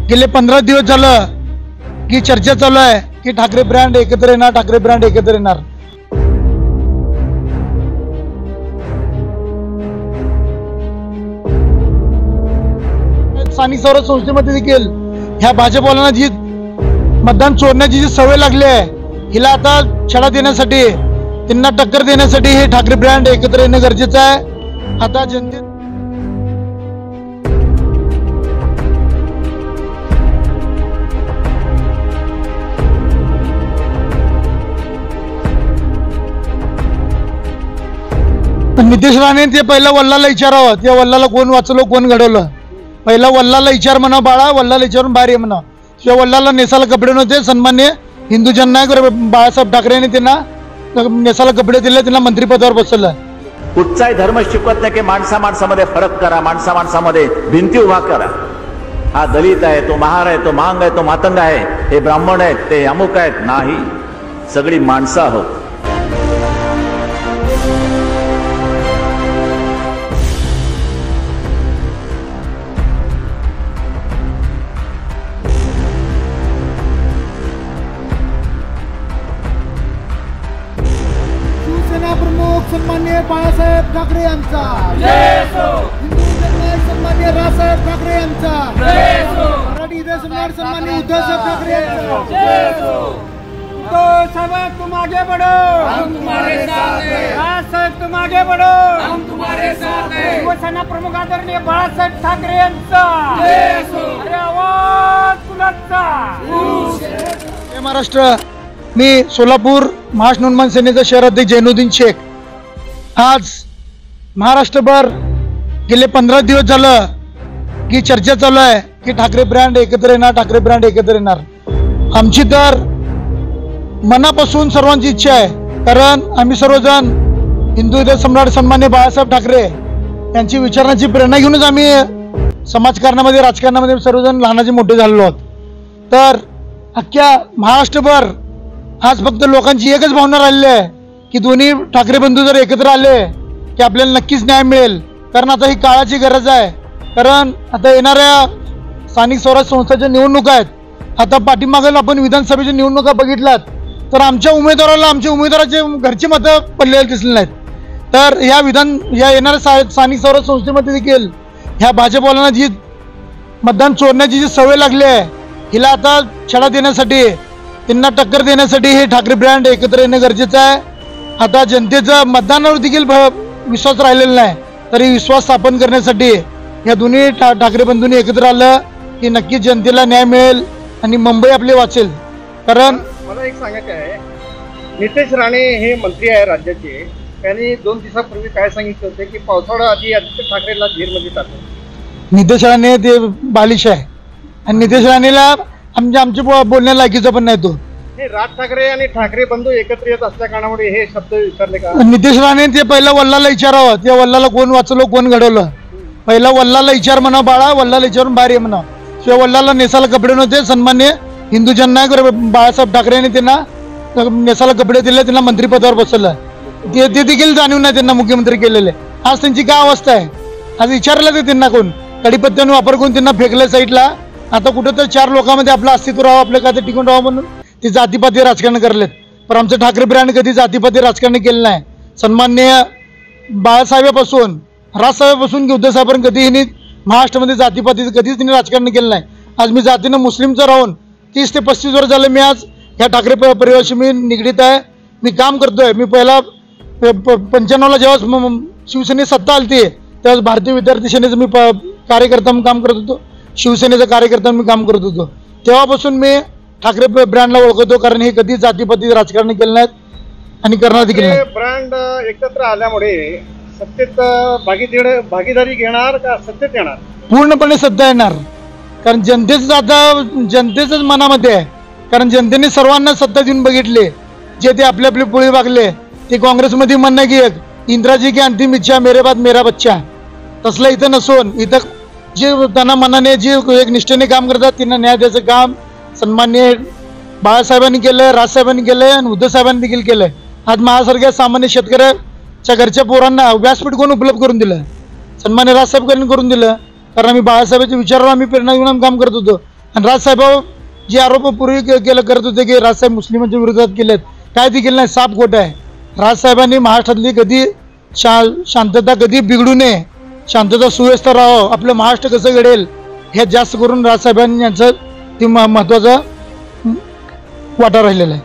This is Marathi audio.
गेले 15 दिवस झालं की चर्चा चालू आहे की ठाकरे ब्रँड एकत्र येणार, ठाकरे ब्रँड एकत्र येणार। स्थानिक स्वराज्य संस्थेमध्ये देखील ह्या भाजपवाल्यांना जी मतदान चोरण्याची जी सवय लागली आहे, हिला आता छडा देण्यासाठी, त्यांना टक्कर देण्यासाठी हे ठाकरे ब्रँड एकत्र येणं गरजेचं आहे। आता जनते नितेश राणे ते पहिला वल्लाला विचारावं, त्या वल्लाला कोण वाचवलं, कोण घडवलं। पहिला वल्लाला विचार म्हणा बाळा, वल्लाला विचारून बाहेर ये म्हणा। त्या वल्लाला नेसाला कपडे नव्हते, सन्मान्य हिंदू जननायक बाळासाहेब ठाकरे यांनी त्यांना नेसाला कपडे दिले, त्यांना मंत्रिपदावर बसवलं। कुठचाही धर्म शिकवत नाही की माणसामध्ये फरक करा, माणसामध्ये भिंती उभा करा। हा दलित आहे, तो महार आहे, तो मांग आहे, तो मातंग आहे, हे ब्राह्मण आहेत, ते अमुक आहेत, नाही, सगळी माणसं आहोत। प्रमुख सन्मान्य बाळासाहेब ठाकरे यांचा हिंदू जननायक सन्मान्य रावसाहेब ठाकरे यांचा मराठी हृदय सम्राट सन्मान्य उद्धवसाहेब ठाकरे यांचा। साहब तुम आगे बढ़ो, हम तुम्हारे साथ हैं। रावसाहेब तुम आगे बढ़ो, हम तुम्हारे साथ हैं। शिवसेना प्रमुख आदरणीय बाळासाहेब ठाकरे यांचा अरे आवाज कुणाचा। जय महाराष्ट्र। मी सोलापूर महाराष्ट्र नवनिर्माण सेनेचा शहर अध्यक्ष जैनुद्दीन शेख। आज महाराष्ट्रभर गेले 15 दिवस झालं की चर्चा चालू आहे की ठाकरे ब्रँड एकत्र येणार, ठाकरे ब्रँड एकत्र येणार। आमची तर मनापासून सर्वांची इच्छा आहे, कारण आम्ही सर्वजण हिंदू हृदय सम्राट सन्मान्य बाळासाहेब ठाकरे यांची विचारण्याची प्रेरणा घेऊनच आम्ही समाजकारणामध्ये, राजकारणामध्ये सर्वजण लहानाचे मोठे झालेलो आहोत। तर अख्ख्या महाराष्ट्रभर आज फक्त लोकांची एकच भावना राहिली आहे की दोन्ही ठाकरे बंधू जर एकत्र आले की आपल्याला नक्कीच न्याय मिळेल, कारण आता ही काळाची गरज आहे। कारण आता येणाऱ्या स्थानिक स्वराज्य संस्थांच्या निवडणुका आहेत। आता पाठीमागेल आपण विधानसभेच्या निवडणुका बघितल्यात तर आमच्या उमेदवाराचे घरची मतं पडलेली दिसली नाहीत। तर या येणाऱ्या स्थानिक स्वराज्य संस्थेमध्ये देखील ह्या भाजपवाल्यांना जी मतदान चोरण्याची जी सवय लागली आहे, हिला आता छडा देण्यासाठी, त्यांना टक्कर देण्यासाठी हे ठाकरे ब्रँड एकत्र येणं गरजेचं आहे। आता जनतेचा मतदानावर देखील विश्वास राहिलेला नाही, तरी विश्वास स्थापन करण्यासाठी या दोन्ही ठाकरे बंधूंनी एकत्र आलं की नक्कीच जनतेला न्याय मिळेल आणि मुंबई आपली वाचेल। कारण मला एक सांगायचं आहे, नितेश राणे हे मंत्री आहे राज्याचे, त्यांनी 2 दिवसापूर्वी काय सांगितलं होते की पावसाळा आधी आदित्य ठाकरेला जेलमध्ये टाकलं। नितेश राणे ते बालिश आहे आणि नितेश राणेला आमच्या बोलण्या लायकीचा पण नाही तो। हे राज ठाकरे आणि ठाकरे बंधू एकत्र येत असल्या कारणामुळे हे शब्द विचारले का? नितेश राणे ते पहिला वल्लाला विचारावं, त्या वल्लाला कोण वाचवलं, कोण घडवलं। पहिला वल्लाला विचार म्हणा बाळा, वल्लाला विचारून बाहेर ये म्हणा। त्या वल्लाला नेसाला कपडे नव्हते, सन्मान्य हिंदू जननायक बाळासाहेब ठाकरे यांनी त्यांना नेसाला कपडे दिले, त्यांना मंत्रिपदावर बसवलं। ते देखील जाणीव नाही त्यांना मुख्यमंत्री केलेले। आज त्यांची काय अवस्था आहे, आज विचारलं ते त्यांना कोण कडीपत्त्याने वापर करून त्यांना फेकलं साईडला। आता कुठं तर 4 लोकांमध्ये आपलं अस्तित्व राहावं, आपलं काय टिकून राहावं म्हणून ते जातीपाती राजकारण करलेत। पण आमचं ठाकरे ब्रँड कधी जातीपाती राजकारण केलं नाही। सन्मान्य बाळासाहेबापासून, राजसाहेबापासून की उद्धवसाहेबांनी कधी हिनी महाराष्ट्रामध्ये जातीपातीचं कधीच त्यांनी राजकारण केलं नाही। आज मी जातीनं मुस्लिमचं राहून 30 ते 35 वर्ष झालं मी आज ह्या ठाकरे परिवाराशी मी निगडीत आहे, मी काम करतोय। मी पहिला 95ला जेव्हा शिवसेनेत सत्ता आली त्यावेळेस भारतीय विद्यार्थी सेनेचं मी कार्यकर्ता म्हणून काम करत होतो, शिवसेनेचा कार्यकर्ता मी काम करत होतो। तेव्हापासून मी ठाकरे ब्रँडला ओळखतो, कारण हे कधी जातीपाती राजकारण केलं नाहीत आणि करणार देखील नाही। ब्रँड एकत्र आल्यामुळे सत्तेत भागीदारी घेणार का सत्तेत येणार? पूर्णपणे सत्ता येणार, कारण जनतेचंच मनामध्ये आहे। कारण जनतेने सर्वांना सत्ता देऊन बघितले, जे ते आपली आपली पोळी वागले। ते काँग्रेसमध्ये म्हणणं की एक इंदिराजी की अंतिम इच्छा मेरे बाद मेरा बच्चा, तसलं इथं नसून इथं जे त्यांना मनाने जे एक निष्ठेने काम करतात त्यांना न्याय द्यायचं काम सन्मान्य बाळासाहेबांनी केलं, राजसाहेबांनी केलंय आणि उद्धवसाहेबांनी देखील केलंय। आज माझ्यासारख्या सामान्य शेतकऱ्याच्या घरच्या पोरांना व्यासपीठ कोण उपलब्ध करून दिलं? सन्मान्य राजसाहेबांनी करून दिलं, कारण आम्ही बाळासाहेबांच्या विचारावर आम्ही प्रेरणा घेऊन काम करत होतो। आणि राजसाहेब जे आरोप पूर्वी करत होते की राजसाहेब मुस्लिमांच्या विरोधात केलेत, काय ते केलं नाही, साफ खोटं आहे. राजसाहेबांनी महाराष्ट्रातली कधी शांतता कधी बिघडू नये, शांतता सुव्यवस्था राहावं, आपलं महाराष्ट्र कसं घडेल हे जास्त करून राजसाहेबांनी यांचं ते महत्त्वाचा वाटा राहिलेला आहे.